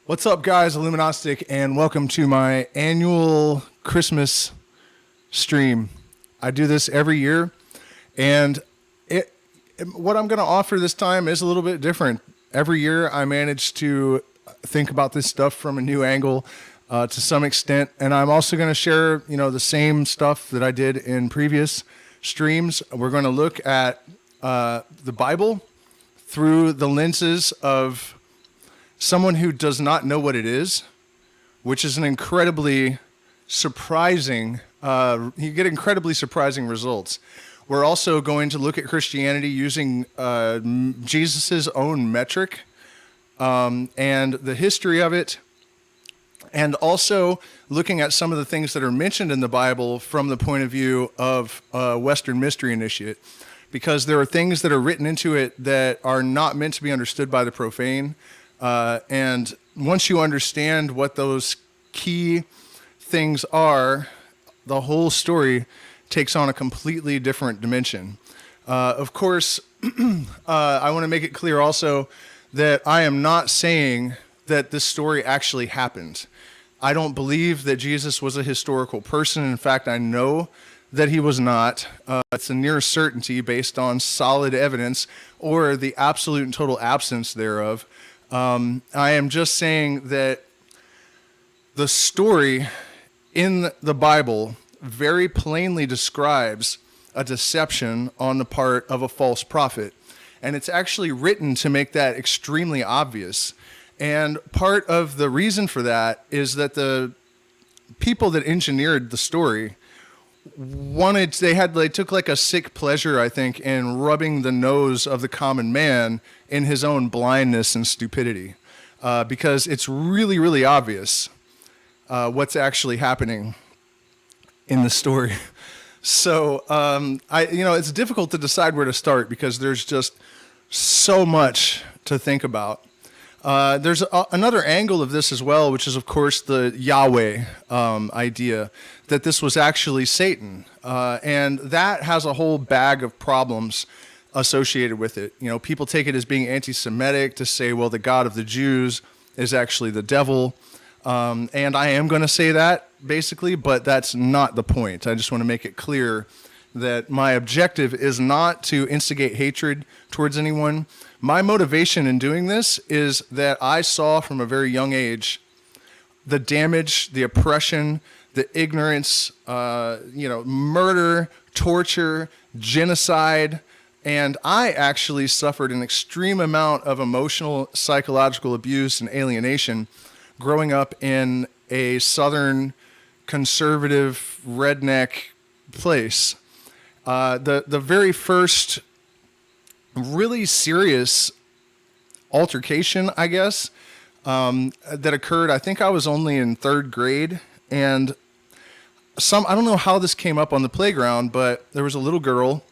What's up, guys? Illuminostic, and welcome to my annual Christmas stream. I do this every year, and what I'm going to offer this time is a little bit different. Every year, I manage to think about this stuff from a new angle to some extent, and I'm also going to share, the same stuff that I did in previous streams. We're going to look at the Bible through the lenses of someone who does not know what it is, which is an incredibly surprising, you get incredibly surprising results. We're also going to look at Christianity using Jesus's own metric and the history of it, and also looking at some of the things that are mentioned in the Bible from the point of view of Western mystery initiate, because there are things that are written into it that are not meant to be understood by the profane. And once you understand what those key things are, the whole story takes on a completely different dimension. Of course, I want to make it clear also that I am not saying that this story actually happened. I don't believe that Jesus was a historical person. In fact, I know that he was not. It's a near certainty based on solid evidence or the absolute and total absence thereof. I am just saying that the story in the Bible very plainly describes a deception on the part of a false prophet. And it's actually written to make that extremely obvious. And part of the reason for that is that the people that engineered the story they took like a sick pleasure, I think, in rubbing the nose of the common man in his own blindness and stupidity, because it's really, really obvious what's actually happening in the story. So, it's difficult to decide where to start because there's just so much to think about. There's another angle of this as well, which is, of course, the Yahweh idea, that this was actually Satan. And that has a whole bag of problems associated with it. People take it as being anti-Semitic to say, well, the God of the Jews is actually the devil. And I am going to say that, basically, but that's not the point. I just want to make it clear that my objective is not to instigate hatred towards anyone. My motivation in doing this is that I saw from a very young age the damage, the oppression, the ignorance, murder, torture, genocide, and I actually suffered an extreme amount of emotional, psychological abuse and alienation growing up in a southern conservative redneck place. The very first really serious altercation, I guess, that occurred, I think I was only in third grade, and I don't know how this came up on the playground, but there was a little girl,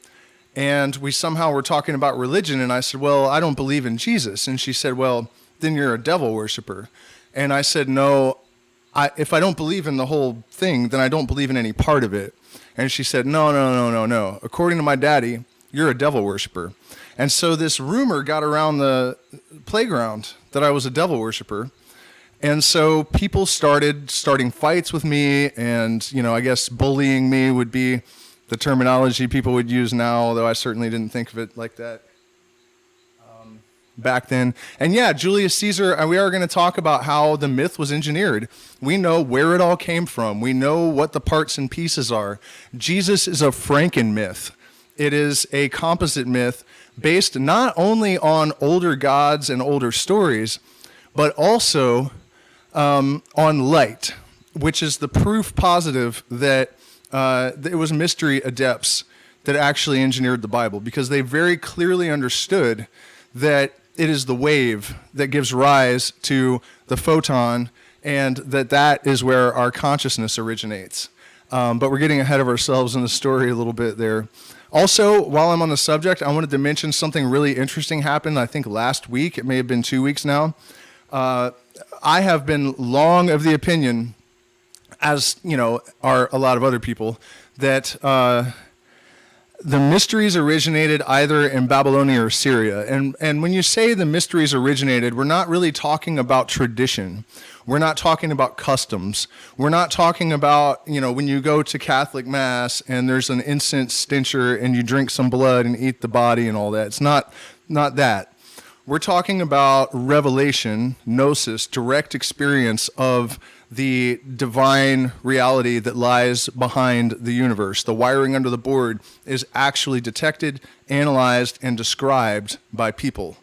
and we somehow were talking about religion, and I said, well, I don't believe in Jesus. And she said, well, then you're a devil worshiper. And I said, no, if I don't believe in the whole thing, then I don't believe in any part of it. And she said, no. According to my daddy, you're a devil worshiper. And so this rumor got around the playground that I was a devil worshiper. And so people starting fights with me, and, I guess bullying me would be the terminology people would use now, although I certainly didn't think of it like that back then. And yeah, Julius Caesar, we are going to talk about how the myth was engineered. We know where it all came from. We know what the parts and pieces are. Jesus is a Franken myth. It is a composite myth based not only on older gods and older stories, but also on light, which is the proof positive that it was mystery adepts that actually engineered the Bible, because they very clearly understood that it is the wave that gives rise to the photon, and that is where our consciousness originates. But we're getting ahead of ourselves in the story a little bit there. Also, while I'm on the subject, I wanted to mention something really interesting happened, I think last week. It may have been 2 weeks now. I have been long of the opinion, as are a lot of other people, that the mysteries originated either in Babylonia or Syria. And when you say the mysteries originated, we're not really talking about tradition. We're not talking about customs. We're not talking about, when you go to Catholic Mass and there's an incense stencher and you drink some blood and eat the body and all that. It's not that. We're talking about revelation, gnosis, direct experience of the divine reality that lies behind the universe. The wiring under the board is actually detected, analyzed, and described by people.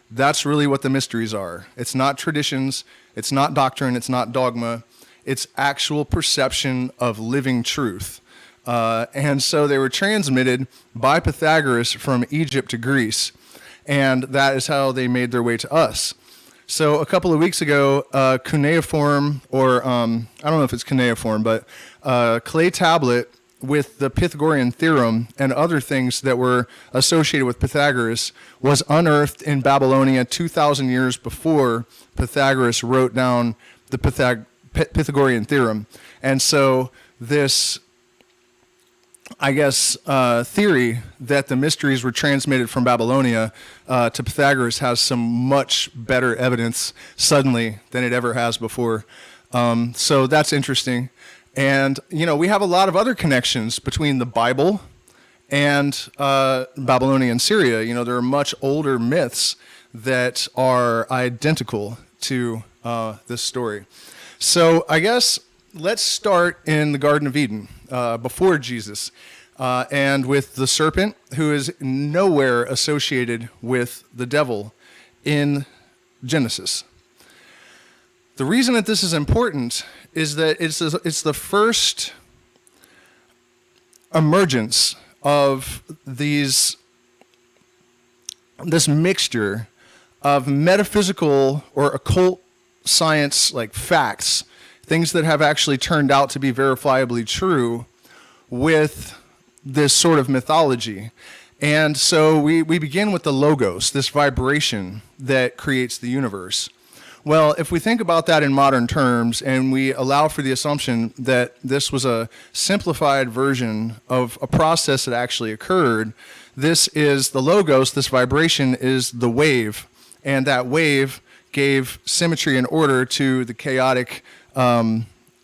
That's really what the mysteries are. It's not traditions, it's not doctrine, it's not dogma. It's actual perception of living truth. And so they were transmitted by Pythagoras from Egypt to Greece. And that is how they made their way to us. So a couple of weeks ago, cuneiform, or I don't know if it's cuneiform, but clay tablet with the Pythagorean theorem and other things that were associated with Pythagoras was unearthed in Babylonia 2,000 years before Pythagoras wrote down the Pythagorean theorem. And so this, theory that the mysteries were transmitted from Babylonia to Pythagoras has some much better evidence suddenly than it ever has before. So that's interesting. And, we have a lot of other connections between the Bible and Babylonia and Syria. There are much older myths that are identical to this story. So I guess let's start in the Garden of Eden, before Jesus, and with the serpent, who is nowhere associated with the devil in Genesis. The reason that this is important is that it's the first emergence of this mixture of metaphysical or occult science, like facts, things that have actually turned out to be verifiably true, with this sort of mythology. And so we begin with the logos, this vibration that creates the universe. Well, if we think about that in modern terms, and we allow for the assumption that this was a simplified version of a process that actually occurred, this is the logos, this vibration is the wave, and that wave gave symmetry and order to the chaotic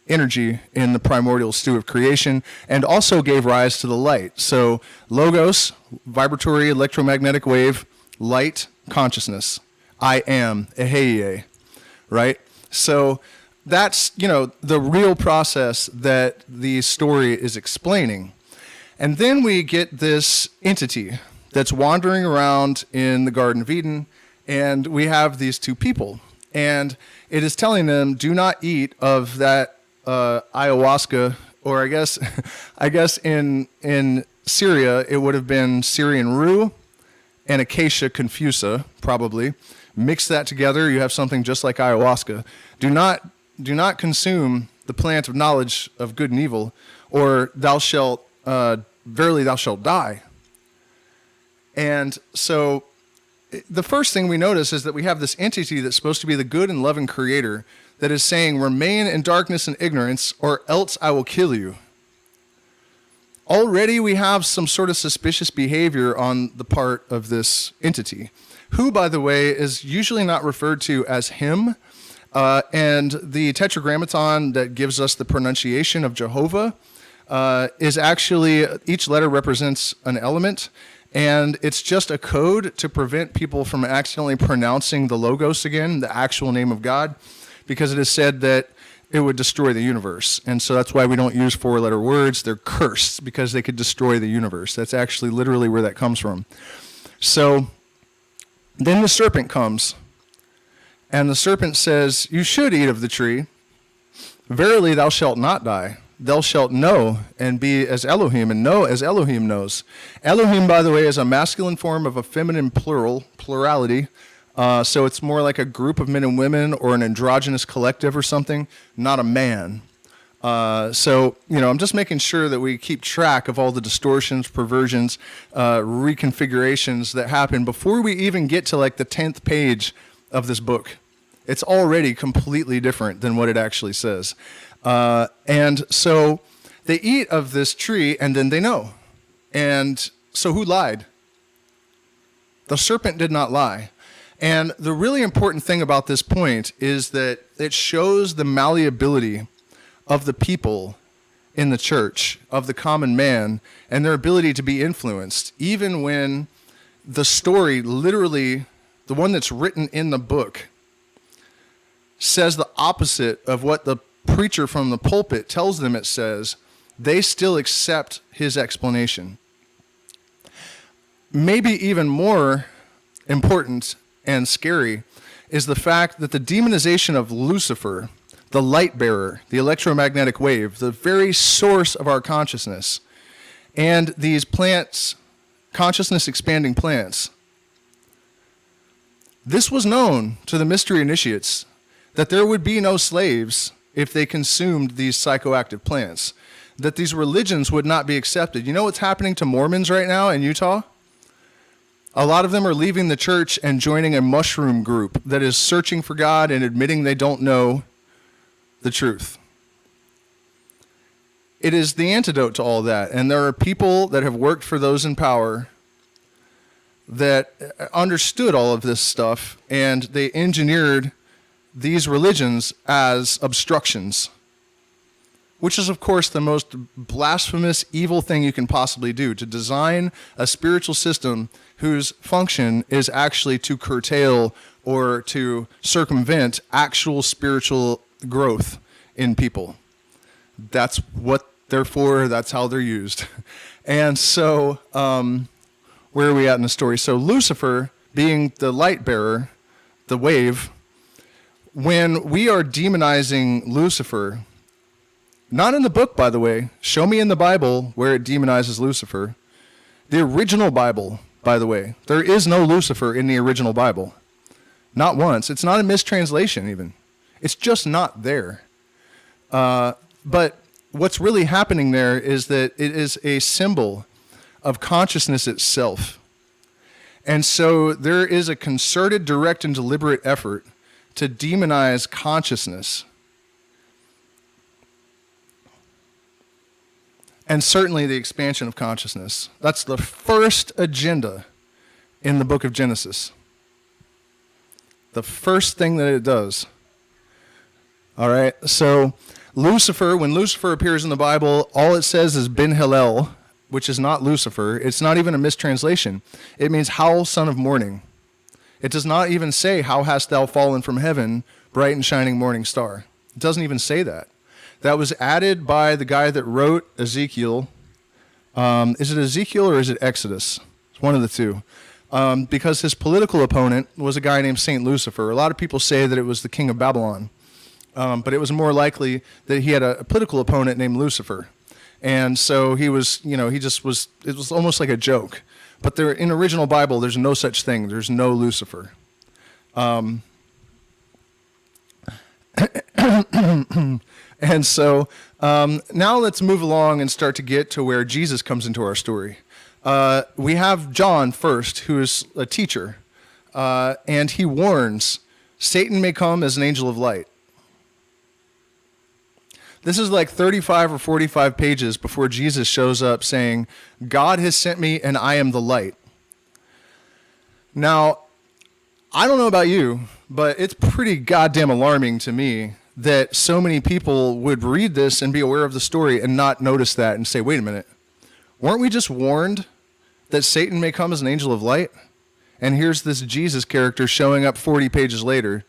energy in the primordial stew of creation, and also gave rise to the light. So logos, vibratory electromagnetic wave, light, consciousness. I am, eheie, right? So that's, the real process that the story is explaining. And then we get this entity that's wandering around in the Garden of Eden, and we have these two people. And it is telling them, do not eat of that ayahuasca, or I guess in Syria, it would have been Syrian rue and Acacia confusa, probably. Mix that together, you have something just like ayahuasca. Do not consume the plant of knowledge of good and evil, or verily thou shalt die. And so the first thing we notice is that we have this entity that's supposed to be the good and loving creator that is saying, remain in darkness and ignorance, or else I will kill you. Already we have some sort of suspicious behavior on the part of this entity, who, by the way, is usually not referred to as him. And the tetragrammaton that gives us the pronunciation of Jehovah is actually, each letter represents an element, and it's just a code to prevent people from accidentally pronouncing the logos again, the actual name of God, because it is said that it would destroy the universe. And so that's why we don't use four-letter words. They're cursed because they could destroy the universe. That's actually literally where that comes from. So then the serpent comes, and the serpent says, you should eat of the tree. Verily thou shalt not die. Thou shalt know and be as Elohim, and know as Elohim knows. Elohim, by the way, is a masculine form of a feminine plurality. So it's more like a group of men and women, or an androgynous collective or something, not a man. So, I'm just making sure that we keep track of all the distortions, perversions, reconfigurations that happen before we even get to like the 10th page of this book. It's already completely different than what it actually says. And so they eat of this tree, and then they know. And So who lied? The serpent did not lie. And the really important thing about this point is that it shows the malleability of the people in the church, of the common man, and their ability to be influenced, even when the story, literally, the one that's written in the book, says the opposite of what the preacher from the pulpit tells them it says. They still accept his explanation. Maybe even more important and scary is the fact that the demonization of Lucifer, the light bearer, the electromagnetic wave, the very source of our consciousness, and these plants, consciousness expanding plants, this was known to the mystery initiates that there would be no slaves if they consumed these psychoactive plants, that these religions would not be accepted. You know what's happening to Mormons right now in Utah? A lot of them are leaving the church and joining a mushroom group that is searching for God and admitting they don't know the truth. It is the antidote to all that. And there are people that have worked for those in power that understood all of this stuff, and they engineered these religions as obstructions, which is, of course, the most blasphemous, evil thing you can possibly do, to design a spiritual system whose function is actually to curtail or to circumvent actual spiritual growth in people. That's what they're for. That's how they're used. And so, where are we at in the story? So Lucifer, being the light bearer, the wave, when we are demonizing Lucifer, not in the book, by the way, show me in the Bible where it demonizes Lucifer. The original Bible, by the way, there is no Lucifer in the original Bible. Not once. It's not a mistranslation even. It's just not there. But what's really happening there is that it is a symbol of consciousness itself. And so there is a concerted, direct, and deliberate effort to demonize consciousness. And certainly the expansion of consciousness. That's the first agenda in the book of Genesis. The first thing that it does. All right, so Lucifer, when Lucifer appears in the Bible, all it says is Ben Hillel, which is not Lucifer. It's not even a mistranslation. It means howl, son of morning. It does not even say, how hast thou fallen from heaven, bright and shining morning star. It doesn't even say that. That was added by the guy that wrote Ezekiel. Is it Ezekiel or is it Exodus? It's one of the two. Because his political opponent was a guy named Saint Lucifer. A lot of people say that it was the king of Babylon. But it was more likely that he had a political opponent named Lucifer. And so he was, he just was, it was almost like a joke. But there, in original Bible, there's no such thing. There's no Lucifer. And so now let's move along and start to get to where Jesus comes into our story. We have John first, who is a teacher, and he warns, Satan may come as an angel of light. This is like 35 or 45 pages before Jesus shows up saying, God has sent me and I am the light. Now, I don't know about you, but it's pretty goddamn alarming to me that so many people would read this and be aware of the story and not notice that and say, wait a minute, weren't we just warned that Satan may come as an angel of light? And here's this Jesus character showing up 40 pages later,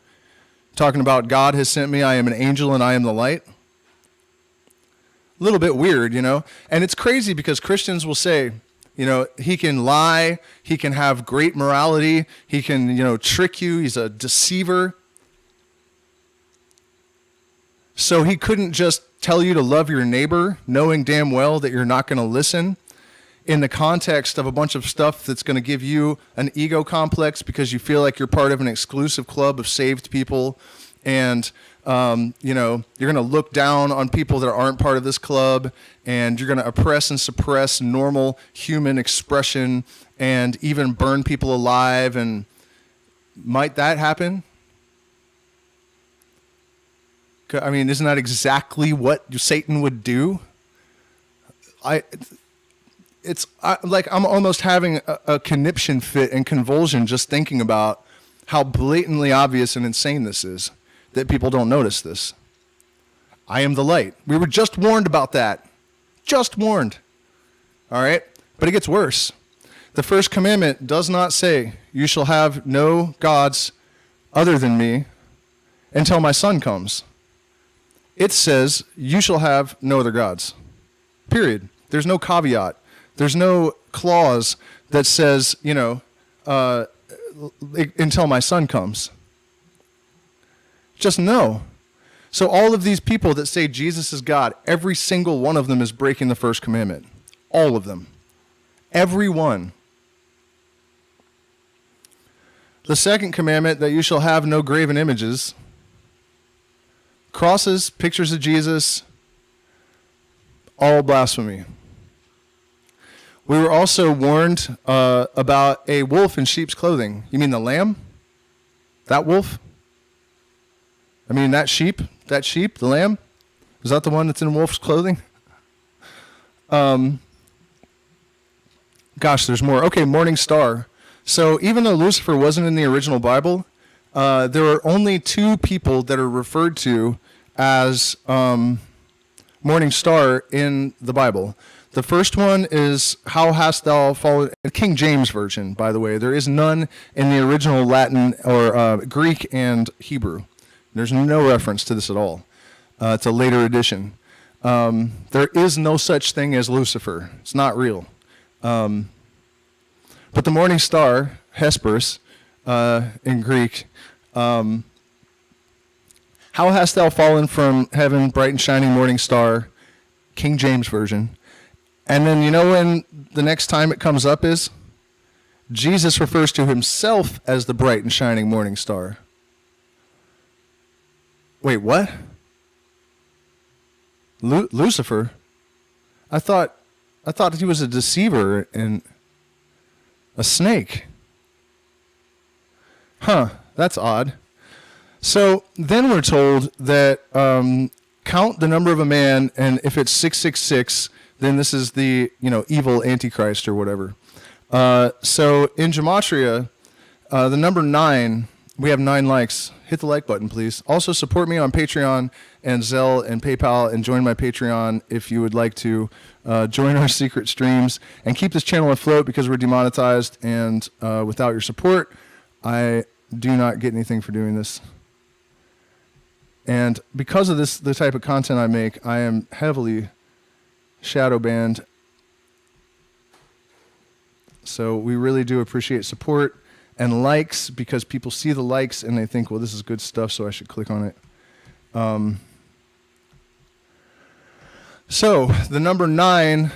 talking about God has sent me, I am an angel and I am the light. A little bit weird, And it's crazy because Christians will say, he can lie, he can have great morality, he can, trick you, he's a deceiver. So he couldn't just tell you to love your neighbor, knowing damn well that you're not going to listen, in the context of a bunch of stuff that's going to give you an ego complex because you feel like you're part of an exclusive club of saved people, and you're going to look down on people that aren't part of this club, and you're going to oppress and suppress normal human expression and even burn people alive. And might that happen? I mean, isn't that exactly what Satan would do? like I'm almost having a conniption fit and convulsion just thinking about how blatantly obvious and insane this is, that people don't notice this. I am the light. We were just warned about that. Just warned. All right? But it gets worse. The first commandment does not say, you shall have no gods other than me until my son comes. It says, you shall have no other gods. Period. There's no caveat. There's no clause that says, until my son comes. Just no. So all of these people that say Jesus is God, every single one of them is breaking the first commandment. All of them. Every one. The second commandment, that you shall have no graven images. Crosses, pictures of Jesus, all blasphemy. We were also warned about a wolf in sheep's clothing. You mean the lamb? That wolf? I mean that sheep, the lamb? Is that the one that's in wolf's clothing? Gosh, there's more. Okay, morning star. So even though Lucifer wasn't in the original Bible, there are only two people that are referred to as morning star in the Bible. The first one is, how hast thou fallen, King James Version, by the way. There is none in the original Latin or Greek and Hebrew. There's no reference to this at all. It's a later edition. There is no such thing as Lucifer. It's not real. But the morning star, Hesperus, in Greek, how hast thou fallen from heaven, bright and shining morning star, King James Version. And then you know when the next time it comes up is? Jesus refers to himself as the bright and shining morning star. Wait, what? Lucifer? I thought he was a deceiver and a snake. Huh, that's odd. So then we're told that count the number of a man, and if it's 666, then this is the evil Antichrist or whatever. So in Gematria, the number 9, we have 9 likes. Hit the like button, please. Also support me on Patreon and Zelle and PayPal, and join my Patreon if you would like to join our secret streams and keep this channel afloat, because we're demonetized, and without your support, I do not get anything for doing this. And because of this, the type of content I make, I am heavily shadow banned. So we really do appreciate support and likes, because people see the likes and they think, well, this is good stuff, so I should click on it. So the number 9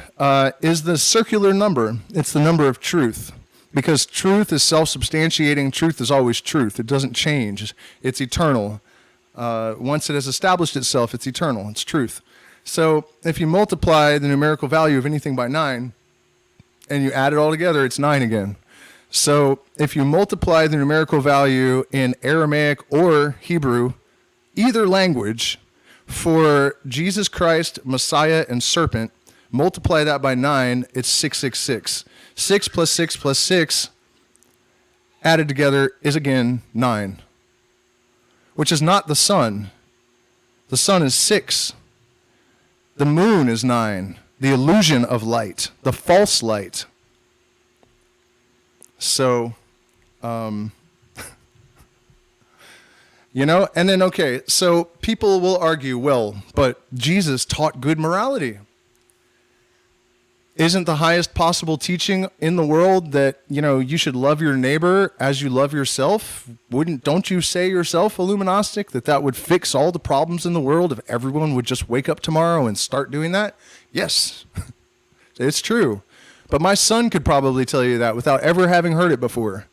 is the circular number. It's the number of truth, because truth is self-substantiating. Truth is always truth. It doesn't change. It's eternal. Once it has established itself, it's eternal. It's truth. So if you multiply the numerical value of anything by 9 and you add it all together, it's 9 again. So if you multiply the numerical value in Aramaic or Hebrew, either language, for Jesus Christ, Messiah, and serpent, multiply that by 9, it's 666. 6 plus 6 plus 6 added together is again 9, which is not the sun. The sun is 6. The moon is 9, the illusion of light, the false light. So, and then, okay, so people will argue, well, but Jesus taught good morality. Isn't the highest possible teaching in the world that, you should love your neighbor as you love yourself? Don't you say yourself, Illuminostic, that would fix all the problems in the world if everyone would just wake up tomorrow and start doing that? Yes, it's true. But my son could probably tell you that without ever having heard it before.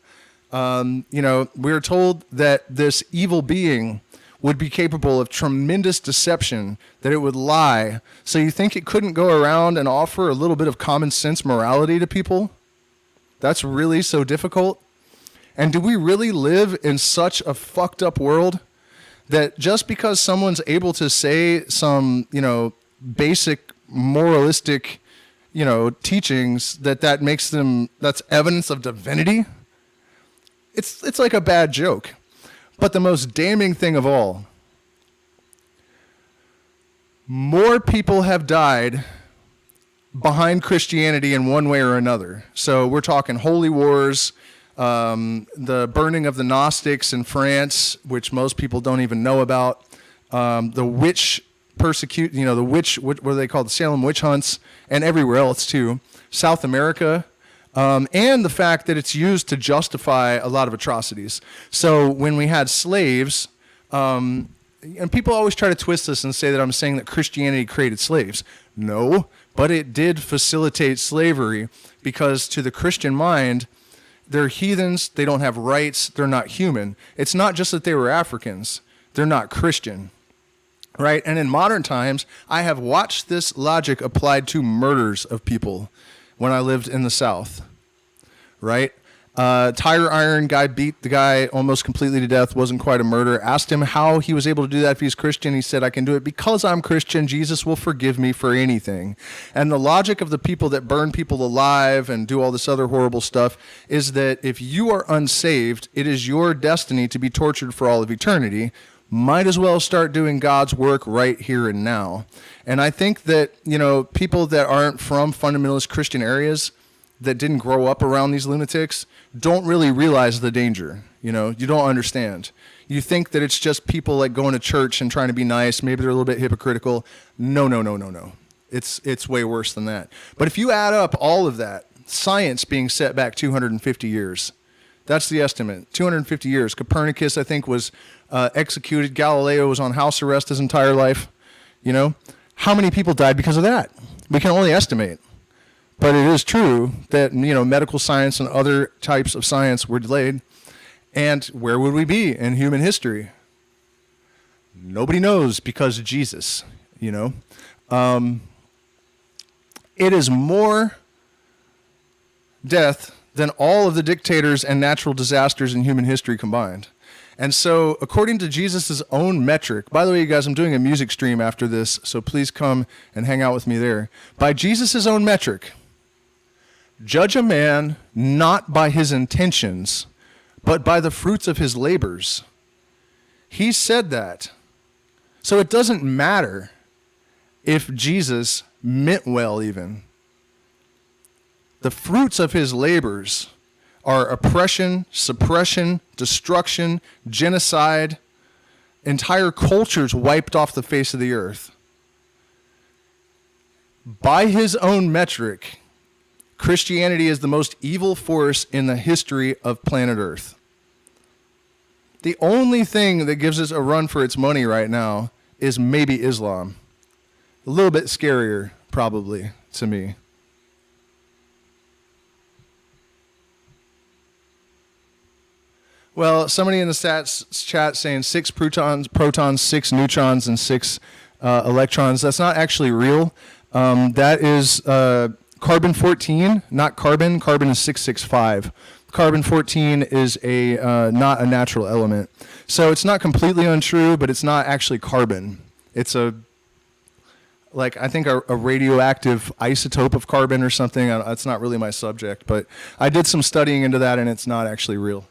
We're told that this evil being would be capable of tremendous deception, that it would lie. So you think it couldn't go around and offer a little bit of common sense morality to people? That's really so difficult? And do we really live in such a fucked up world that just because someone's able to say some, basic moralistic, teachings that makes them, that's evidence of divinity, it's like a bad joke. But the most damning thing of all, more people have died behind Christianity in one way or another. So we're talking holy wars, the burning of the Gnostics in France, which most people don't even know about, the witch what are they called? The Salem witch hunts, and everywhere else too. South America, and the fact that it's used to justify a lot of atrocities. So when we had slaves, and people always try to twist this and say that I'm saying that Christianity created slaves. No, but it did facilitate slavery, because to the Christian mind, they're heathens, they don't have rights, they're not human. It's not just that they were Africans, they're not Christian, right? And in modern times, I have watched this logic applied to murders of people when I lived in the South, right? Tire iron guy beat the guy almost completely to death, wasn't quite a murder. Asked him how he was able to do that if he's Christian. He said, I can do it because I'm Christian. Jesus will forgive me for anything. And the logic of the people that burn people alive and do all this other horrible stuff is that if you are unsaved, it is your destiny to be tortured for all of eternity. Might as well start doing God's work right here and now. And I think that, people that aren't from fundamentalist Christian areas, that didn't grow up around these lunatics, don't really realize the danger. You don't understand. You think that it's just people like going to church and trying to be nice. Maybe they're a little bit hypocritical. No. It's way worse than that. But if you add up all of that, science being set back 250 years, that's the estimate. 250 years. Copernicus, I think, was executed. Galileo was on house arrest his entire life. How many people died because of that? We can only estimate. But it is true that, medical science and other types of science were delayed. And where would we be in human history? Nobody knows, because of Jesus, It is more death than all of the dictators and natural disasters in human history combined. And so, according to Jesus' own metric, by the way, you guys, I'm doing a music stream after this, so please come and hang out with me there. By Jesus' own metric, judge a man not by his intentions, but by the fruits of his labors. He said that. So it doesn't matter if Jesus meant well even. The fruits of his labors are oppression, suppression, destruction, genocide, entire cultures wiped off the face of the earth. By his own metric, Christianity is the most evil force in the history of planet Earth. The only thing that gives us a run for its money right now is maybe Islam. A little bit scarier, probably, to me. Well, somebody in the stats chat saying 6 protons, 6 neutrons, and 6 electrons. That's not actually real. That is carbon-14, not carbon. Carbon is 665. Carbon-14 is not a natural element. So it's not completely untrue, but it's not actually carbon. It's I think a radioactive isotope of carbon or something. That's not really my subject, but I did some studying into that, and it's not actually real.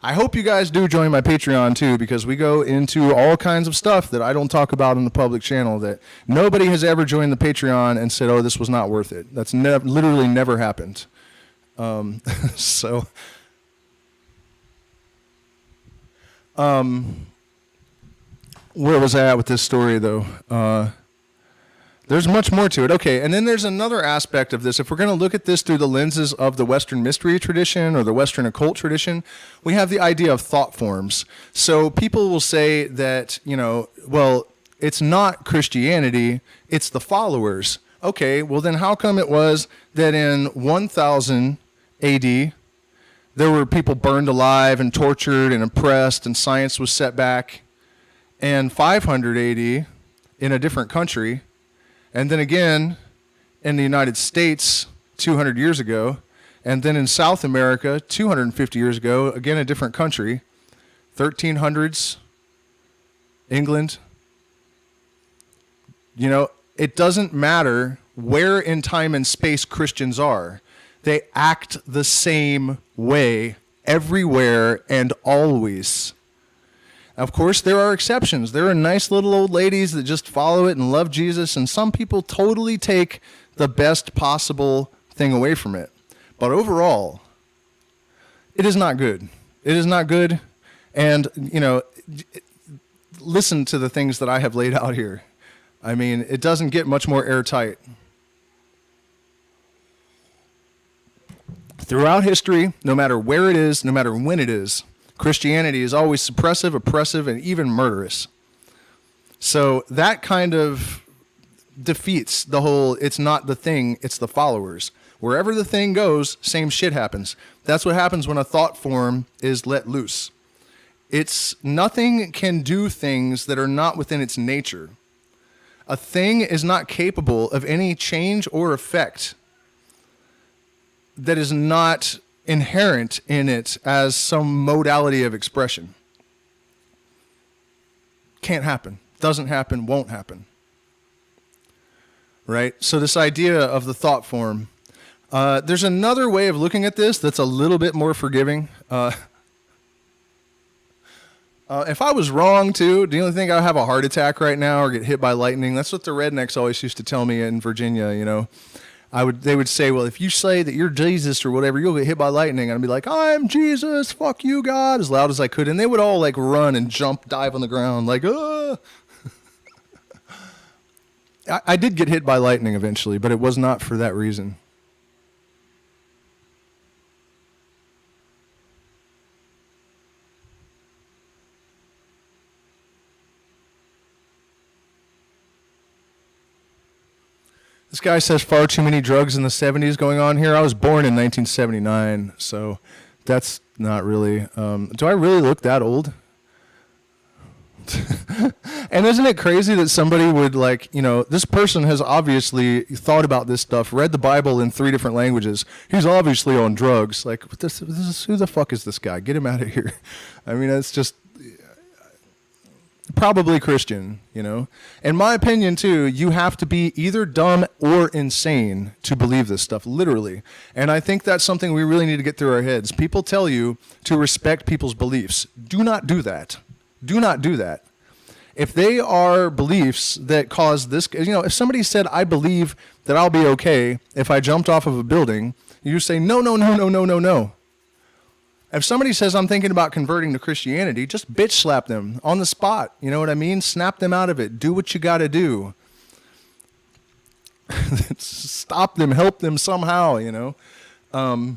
I hope you guys do join my Patreon too, because we go into all kinds of stuff that I don't talk about on the public channel that nobody has ever joined the Patreon and said, oh, this was not worth it. That's literally never happened. Where was I at with this story though? There's much more to it. Okay, and then there's another aspect of this. If we're going to look at this through the lenses of the Western mystery tradition or the Western occult tradition, we have the idea of thought forms. So people will say that, well, it's not Christianity, it's the followers. Okay, well then how come it was that in 1000 AD, there were people burned alive and tortured and oppressed and science was set back, and 500 AD in a different country, and then again in the United States 200 years ago, and then in South America 250 years ago, again a different country, 1300s, England. it doesn't matter where in time and space Christians are. They act the same way everywhere and always. Of course, there are exceptions. There are nice little old ladies that just follow it and love Jesus, and some people totally take the best possible thing away from it. But overall, it is not good. It is not good. And, listen to the things that I have laid out here. I mean, it doesn't get much more airtight. Throughout history, no matter where it is, no matter when it is, Christianity is always suppressive, oppressive, and even murderous. So that kind of defeats the whole, it's not the thing, it's the followers. Wherever the thing goes, same shit happens. That's what happens when a thought form is let loose. Nothing can do things that are not within its nature. A thing is not capable of any change or effect that is not inherent in it as some modality of expression. Can't happen. Doesn't happen. Won't happen. Right? So this idea of the thought form, there's another way of looking at this that's a little bit more forgiving. If I was wrong too, do you think I'd have a heart attack right now or get hit by lightning? That's what the rednecks always used to tell me in Virginia, They would say, well, if you say that you're Jesus or whatever, you'll get hit by lightning. And I'd be like, I'm Jesus, fuck you, God, as loud as I could. And they would all like run and jump, dive on the ground, like, I did get hit by lightning eventually, but it was not for that reason. This guy says far too many drugs in the 70s going on here. I was born in 1979, so that's not really... do I really look that old? And isn't it crazy that somebody would this person has obviously thought about this stuff, read the Bible in 3 different languages. He's obviously on drugs. Like, who the fuck is this guy? Get him out of here. I mean, it's just... probably Christian, In my opinion, too, you have to be either dumb or insane to believe this stuff, literally. And I think that's something we really need to get through our heads. People tell you to respect people's beliefs. Do not do that. Do not do that. If they are beliefs that cause this, if somebody said, I believe that I'll be okay if I jumped off of a building, you say, no, no, no, no, no, no, no. If somebody says, I'm thinking about converting to Christianity, just bitch slap them on the spot. You know what I mean? Snap them out of it. Do what you got to do. Stop them. Help them somehow, I know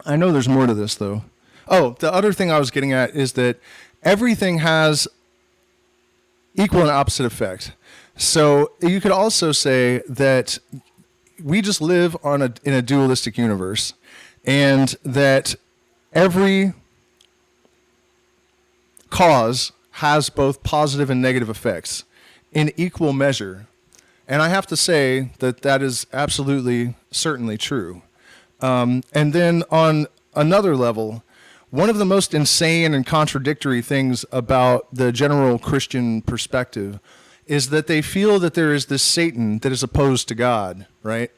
there's more to this, though. Oh, the other thing I was getting at is that everything has equal and opposite effect. So you could also say that we just live in a dualistic universe. And that every cause has both positive and negative effects in equal measure. And I have to say that is absolutely, certainly true. And then on another level, one of the most insane and contradictory things about the general Christian perspective is that they feel that there is this Satan that is opposed to God, right?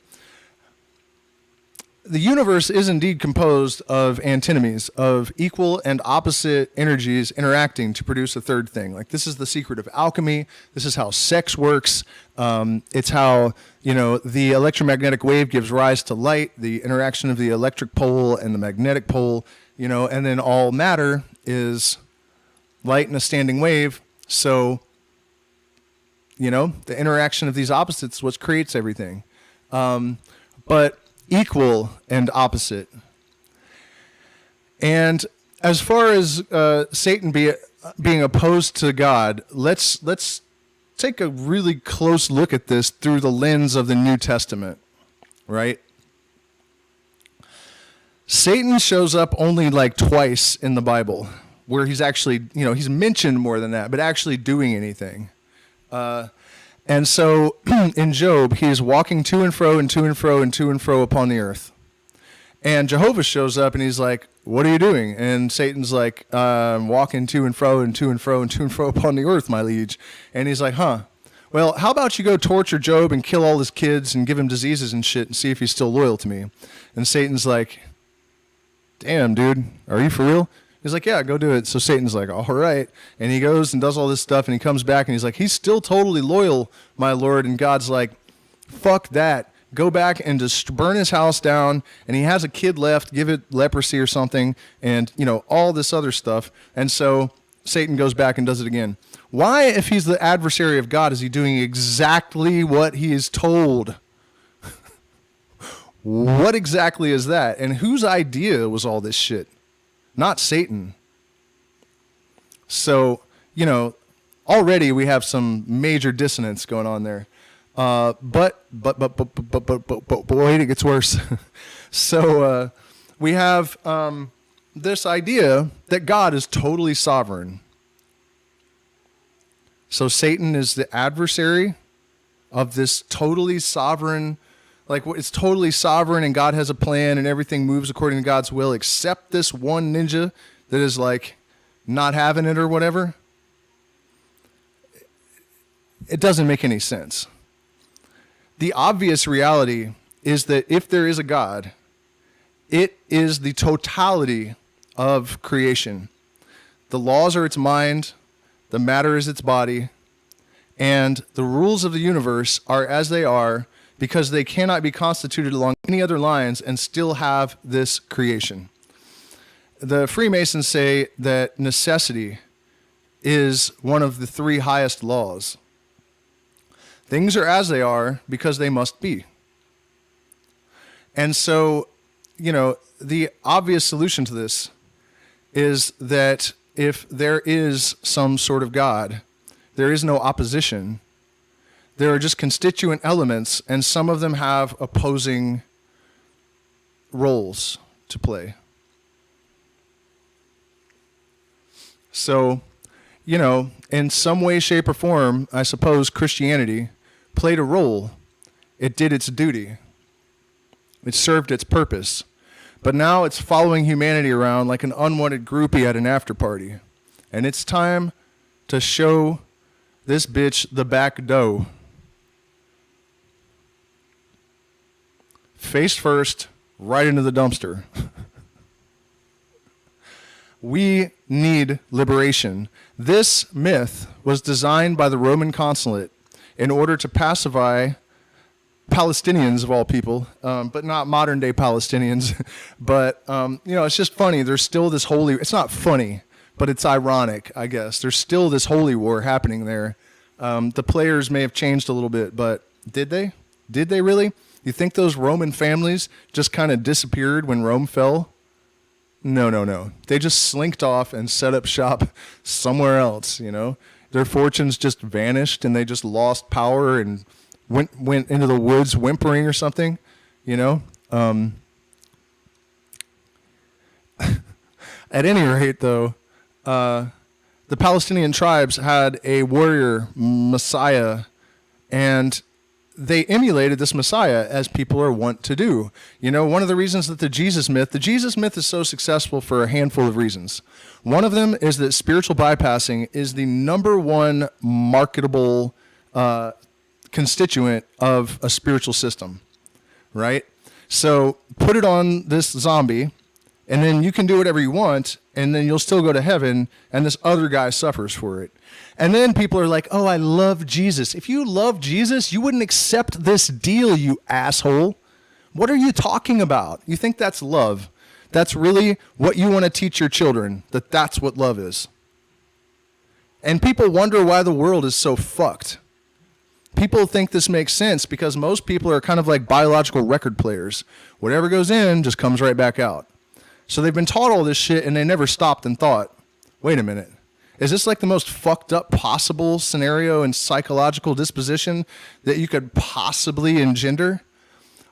The universe is indeed composed of antinomies, of equal and opposite energies interacting to produce a third thing. Like, this is the secret of alchemy. This is how sex works. It's how, the electromagnetic wave gives rise to light, the interaction of the electric pole and the magnetic pole, and then all matter is light in a standing wave. So, the interaction of these opposites is what creates everything. But equal and opposite. And as far as Satan being opposed to God, let's take a really close look at this through the lens of the New Testament, right? Satan shows up only like twice in the Bible, where he's actually, he's mentioned more than that, but actually doing anything. And so in Job, he is walking to and fro and to and fro and to and fro upon the earth. And Jehovah shows up and he's like, what are you doing? And Satan's like, I'm walking to and fro and to and fro and to and fro upon the earth, my liege. And he's like, well, how about you go torture Job and kill all his kids and give him diseases and shit and see if he's still loyal to me? And Satan's like, damn, dude, are you for real? He's like, yeah, go do it. So Satan's like, all right. And he goes and does all this stuff, and he comes back, and he's like, he's still totally loyal, my Lord. And God's like, fuck that. Go back and just burn his house down, and he has a kid left, give it leprosy or something, and, all this other stuff. And so Satan goes back and does it again. Why, if he's the adversary of God, is he doing exactly what he is told? What exactly is that? And whose idea was all this shit? Not Satan. So, already we have some major dissonance going on there. But wait, it gets worse. So we have this idea that God is totally sovereign. So Satan is the adversary of this totally sovereign, like it's totally sovereign, and God has a plan and everything moves according to God's will, except this one ninja that is like not having it or whatever. It doesn't make any sense. The obvious reality is that if there is a God, it is the totality of creation. The laws are its mind, the matter is its body, and the rules of the universe are as they are because they cannot be constituted along any other lines and still have this creation. The Freemasons say that necessity is one of the three highest laws. Things are as they are because they must be. And so, the obvious solution to this is that if there is some sort of God, there is no opposition. There are just constituent elements, and some of them have opposing roles to play. So, in some way, shape, or form, I suppose Christianity played a role. It did its duty. It served its purpose. But now it's following humanity around like an unwanted groupie at an after party. And it's time to show this bitch the back door. Face first, right into the dumpster. We need liberation. This myth was designed by the Roman consulate in order to pacify Palestinians of all people, but not modern day Palestinians. But, it's just funny. There's still this holy, it's not funny, but it's ironic, I guess. There's still this holy war happening there. The players may have changed a little bit, but did they? Did they really? You think those Roman families just kind of disappeared when Rome fell? No. They just slinked off and set up shop somewhere else, Their fortunes just vanished, and they just lost power and went into the woods whimpering or something, At any rate, though, the Palestinian tribes had a warrior messiah, and they emulated this messiah as people are wont to do. One of the reasons that the Jesus myth is so successful for a handful of reasons. One of them is that spiritual bypassing is the number one marketable constituent of a spiritual system, right? So put it on this zombie, and then you can do whatever you want, and then you'll still go to heaven, and this other guy suffers for it. And then people are like, oh, I love Jesus. If you love Jesus, you wouldn't accept this deal, you asshole. What are you talking about? You think that's love? That's really what you want to teach your children, that that's what love is. And people wonder why the world is so fucked. People think this makes sense because most people are kind of like biological record players. Whatever goes in just comes right back out. So they've been taught all this shit, and they never stopped and thought, wait a minute. Is this like the most fucked up possible scenario and psychological disposition that you could possibly engender?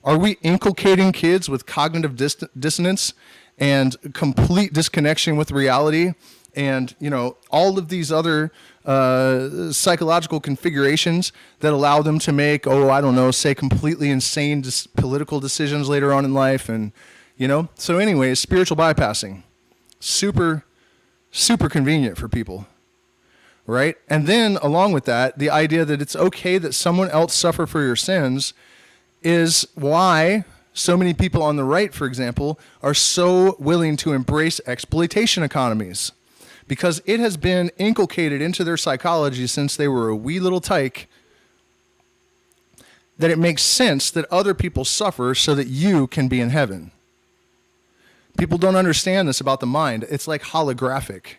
Are we inculcating kids with cognitive dissonance and complete disconnection with reality and, all of these other psychological configurations that allow them to make, say completely insane political decisions later on in life? And, so anyways, spiritual bypassing, super convenient for people, right? And then along with that, the idea that it's okay that someone else suffer for your sins is why so many people on the right, for example, are so willing to embrace exploitation economies, because it has been inculcated into their psychology since they were a wee little tyke that it makes sense that other people suffer so that you can be in heaven. People don't understand this about the mind. It's like holographic.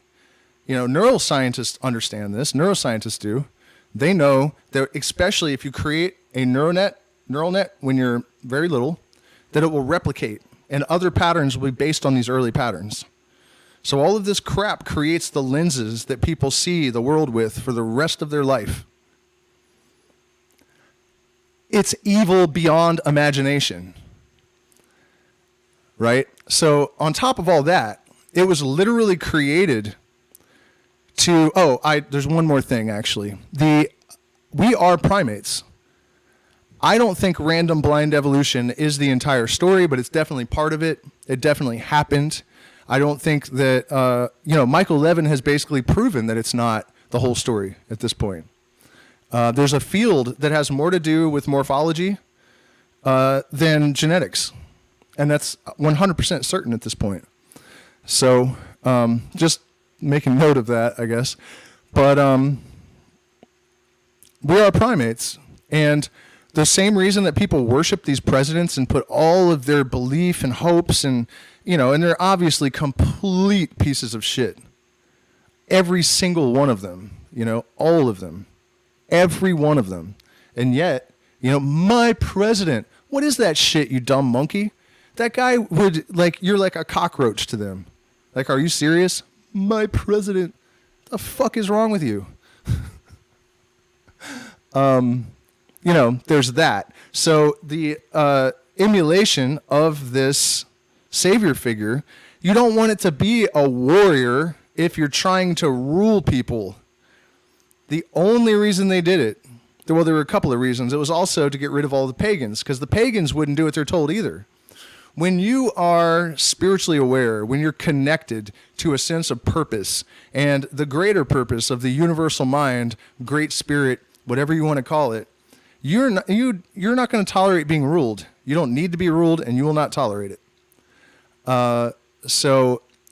You know, neuroscientists understand this. Neuroscientists do. They know that, especially if you create a neural net when you're very little, that it will replicate, and other patterns will be based on these early patterns. So all of this crap creates the lenses that people see the world with for the rest of their life. It's evil beyond imagination, right? So on top of all that, it was literally created to, there's one more thing actually. We are primates. I don't think random blind evolution is the entire story, but it's definitely part of it. It definitely happened. I don't think that, Michael Levin has basically proven that it's not the whole story at this point. There's a field that has more to do with morphology than genetics. And that's 100% certain at this point. So just making note of that, I guess. But we are primates. And the same reason that people worship these presidents and put all of their belief and hopes and they're obviously complete pieces of shit. Every single one of them, all of them. Every one of them. And yet, my president, what is that shit, you dumb monkey? That guy would, you're like a cockroach to them. Like, are you serious? My president. The fuck is wrong with you? There's that. So the emulation of this savior figure, you don't want it to be a warrior if you're trying to rule people. The only reason they did it, well, there were a couple of reasons. It was also to get rid of all the pagans, because the pagans wouldn't do what they're told either. When you are spiritually aware, when you're connected to a sense of purpose and the greater purpose of the universal mind, great spirit, whatever you want to call it, you're not going to tolerate being ruled. You don't need to be ruled, and you will not tolerate it.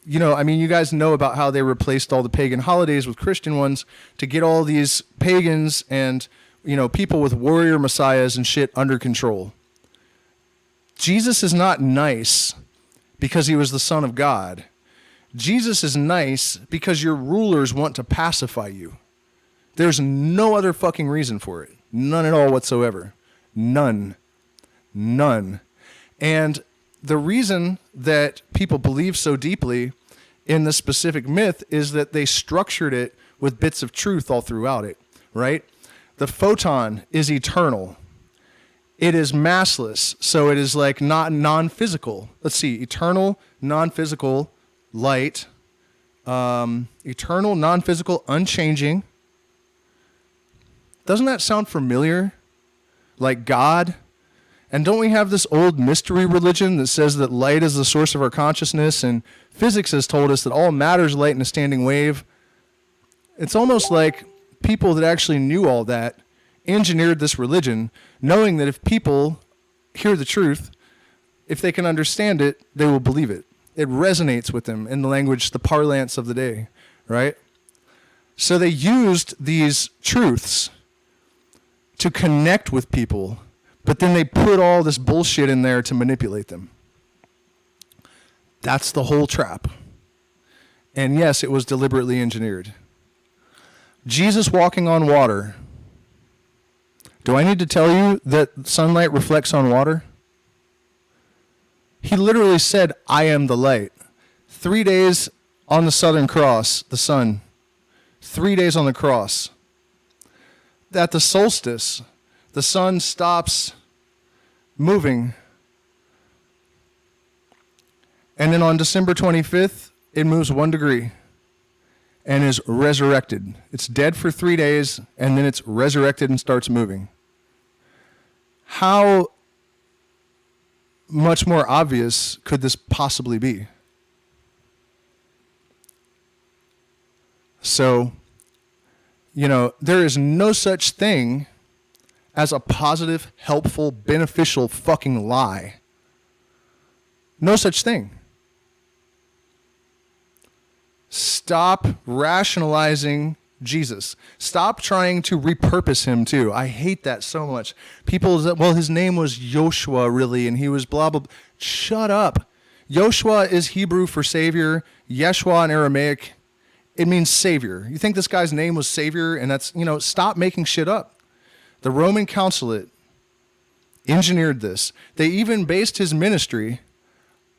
You guys know about how they replaced all the pagan holidays with Christian ones to get all these pagans and, people with warrior messiahs and shit under control. Jesus is not nice because he was the Son of God. Jesus is nice because your rulers want to pacify you. There's no other fucking reason for it. None at all whatsoever. None. And the reason that people believe so deeply in this specific myth is that they structured it with bits of truth all throughout it, right? The photon is eternal. It is massless, so it is like not non-physical. Let's see, eternal, non-physical, light, eternal, non-physical, unchanging. Doesn't that sound familiar? Like God? And don't we have this old mystery religion that says that light is the source of our consciousness, and physics has told us that all matter is light in a standing wave? It's almost like people that actually knew all that engineered this religion, knowing that if people hear the truth, if they can understand it, they will believe it. It resonates with them in the language, the parlance of the day, right? So they used these truths to connect with people, but then they put all this bullshit in there to manipulate them. That's the whole trap. And yes, it was deliberately engineered. Jesus walking on water. Do I need to tell you that sunlight reflects on water? He literally said, I am the light. 3 days on the Southern Cross, the sun. 3 days on the cross. At the solstice, the sun stops moving. And then on December 25th, it moves 1 degree and is resurrected. It's dead for 3 days, and then it's resurrected and starts moving. How much more obvious could this possibly be? So, There is no such thing as a positive, helpful, beneficial fucking lie. No such thing. Stop rationalizing Jesus. Stop trying to repurpose him too. I hate that so much. People, well, his name was Yoshua really, and he was blah, blah, blah. Shut up. Yoshua is Hebrew for savior. Yeshua in Aramaic, it means savior. You think this guy's name was savior? And that's, stop making shit up. The Roman consulate engineered this. They even based his ministry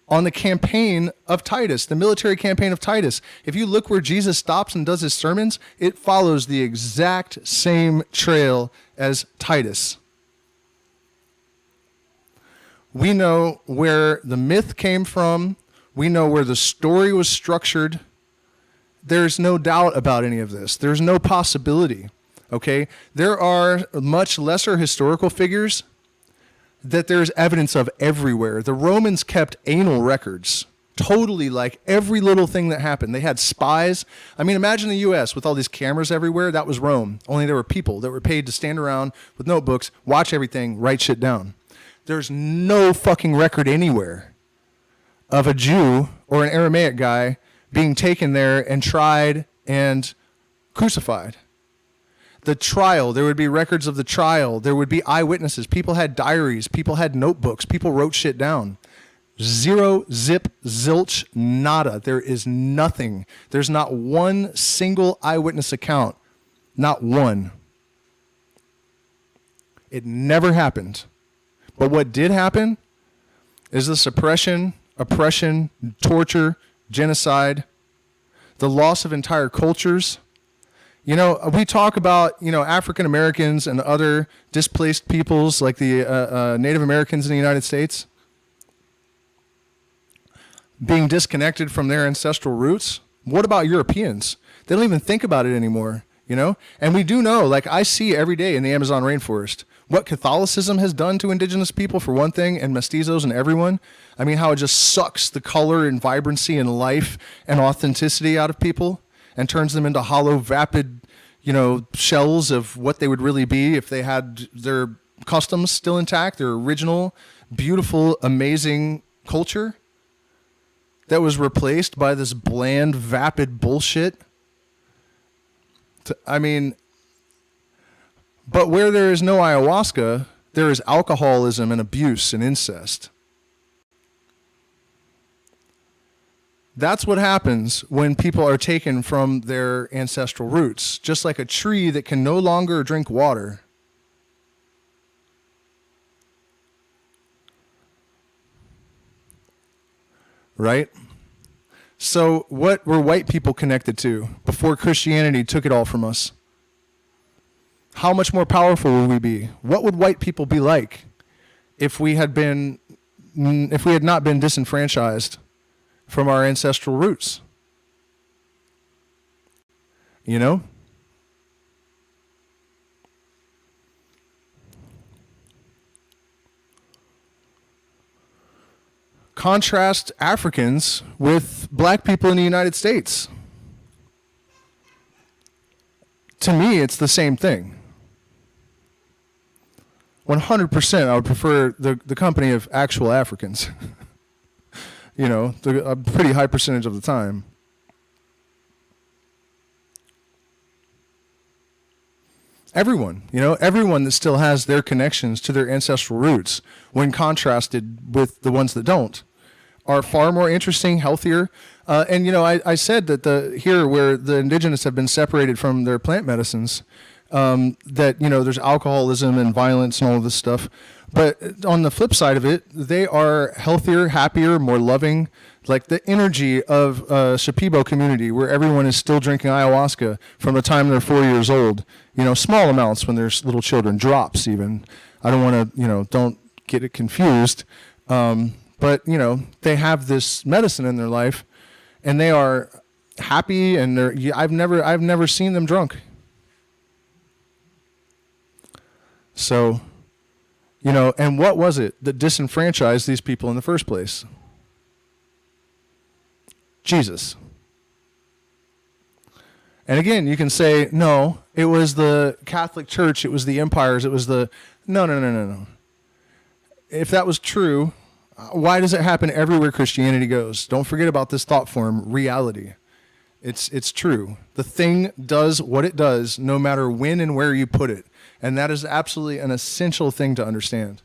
on the campaign of Titus, the military campaign of Titus. If you look where Jesus stops and does his sermons, it follows the exact same trail as Titus. We know where the myth came from. We know where the story was structured. There's no doubt about any of this. There's no possibility, okay? There are much lesser historical figures that there's evidence of everywhere. The Romans kept anal records, totally, like every little thing that happened. They had spies. I mean, imagine the U.S. with all these cameras everywhere. That was Rome. Only there were people that were paid to stand around with notebooks, watch everything, write shit down. There's no fucking record anywhere of a Jew or an Aramaic guy being taken there and tried and crucified. The trial, there would be records of the trial. There would be eyewitnesses. People had diaries. People had notebooks. People wrote shit down. Zero, zip, zilch, nada. There is nothing. There's not one single eyewitness account. Not one. It never happened. But what did happen is the suppression, oppression, torture, genocide, the loss of entire cultures. We talk about, African Americans and other displaced peoples like the Native Americans in the United States being disconnected from their ancestral roots. What about Europeans? They don't even think about it anymore, And we do know, like I see every day in the Amazon rainforest, what Catholicism has done to indigenous people for one thing, and mestizos and everyone. I mean, how it just sucks the color and vibrancy and life and authenticity out of people and turns them into hollow, vapid, shells of what they would really be if they had their customs still intact, their original, beautiful, amazing culture that was replaced by this bland, vapid bullshit. But where there is no ayahuasca, there is alcoholism and abuse and incest. That's what happens when people are taken from their ancestral roots, just like a tree that can no longer drink water. Right? So what were white people connected to before Christianity took it all from us? How much more powerful would we be? What would white people be like if we had not been disenfranchised from our ancestral roots? Contrast Africans with black people in the United States. To me, it's the same thing. 100% I would prefer the company of actual Africans. A pretty high percentage of the time. Everyone that still has their connections to their ancestral roots, when contrasted with the ones that don't, are far more interesting, healthier. I said that here where the indigenous have been separated from their plant medicines, that, there's alcoholism and violence and all of this stuff. But on the flip side of it, they are healthier, happier, more loving. Like the energy of a Shipibo community where everyone is still drinking ayahuasca from the time they're 4 years old. Small amounts when there's little children, drops even. I don't want to, don't get it confused. But, they have this medicine in their life and they are happy and I've never seen them drunk. So, and what was it that disenfranchised these people in the first place? And again, you can say, no, it was the Catholic Church, it was the empires, it was the... No. If that was true, why does it happen everywhere Christianity goes? Don't forget about this thought form, reality. It's true. The thing does what it does no matter when and where you put it. And that is absolutely an essential thing to understand.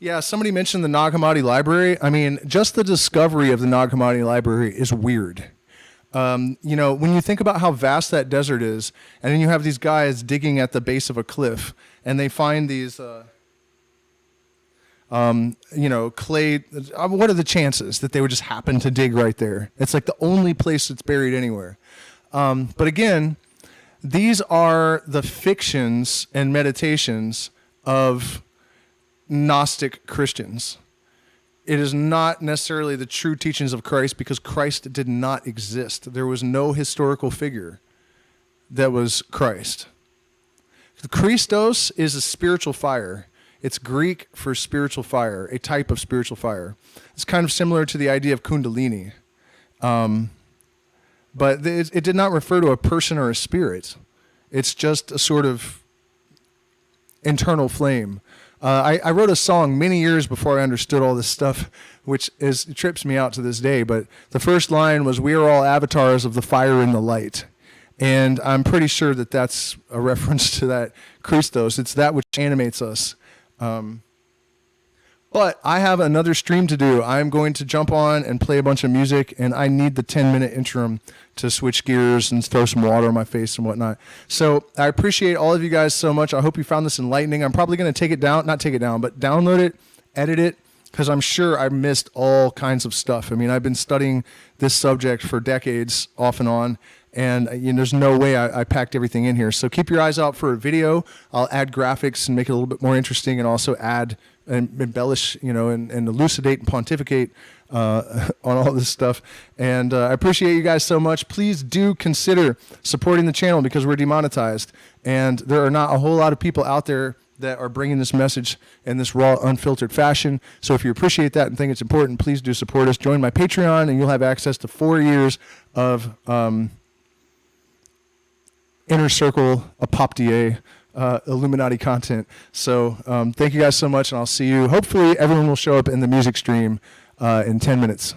Yeah, somebody mentioned the Nag Hammadi library. I mean, just the discovery of the Nag Hammadi library is weird. When you think about how vast that desert is, and then you have these guys digging at the base of a cliff, and they find these, clay. What are the chances that they would just happen to dig right there? It's like the only place that's buried anywhere. But again, these are the fictions and meditations of Gnostic Christians. It is not necessarily the true teachings of Christ, because Christ did not exist. There was no historical figure that was Christ. The Christos is a spiritual fire. It's Greek for spiritual fire, a type of spiritual fire. It's kind of similar to the idea of Kundalini. But it did not refer to a person or a spirit. It's just a sort of internal flame. I wrote a song many years before I understood all this stuff, which it trips me out to this day. But the first line was, "We are all avatars of the fire and the light." And I'm pretty sure that that's a reference to that Christos. It's that which animates us. But I have another stream to do. I'm going to jump on and play a bunch of music, and I need the 10-minute interim to switch gears and throw some water on my face and whatnot. So I appreciate all of you guys so much. I hope you found this enlightening. I'm probably going to not take it down, but download it, edit it, because I'm sure I missed all kinds of stuff. I mean, I've been studying this subject for decades off and on, and there's no way I packed everything in here. So keep your eyes out for a video. I'll add graphics and make it a little bit more interesting, and also add and embellish, and elucidate and pontificate on all this stuff. And I appreciate you guys so much. Please do consider supporting the channel, because we're demonetized, and there are not a whole lot of people out there that are bringing this message in this raw, unfiltered fashion. So if you appreciate that and think it's important, please do support us. Join my Patreon, and you'll have access to 4 years of Inner Circle Apoptye Illuminati content. So thank you guys so much, and I'll see you. Hopefully everyone will show up in the music stream in 10 minutes.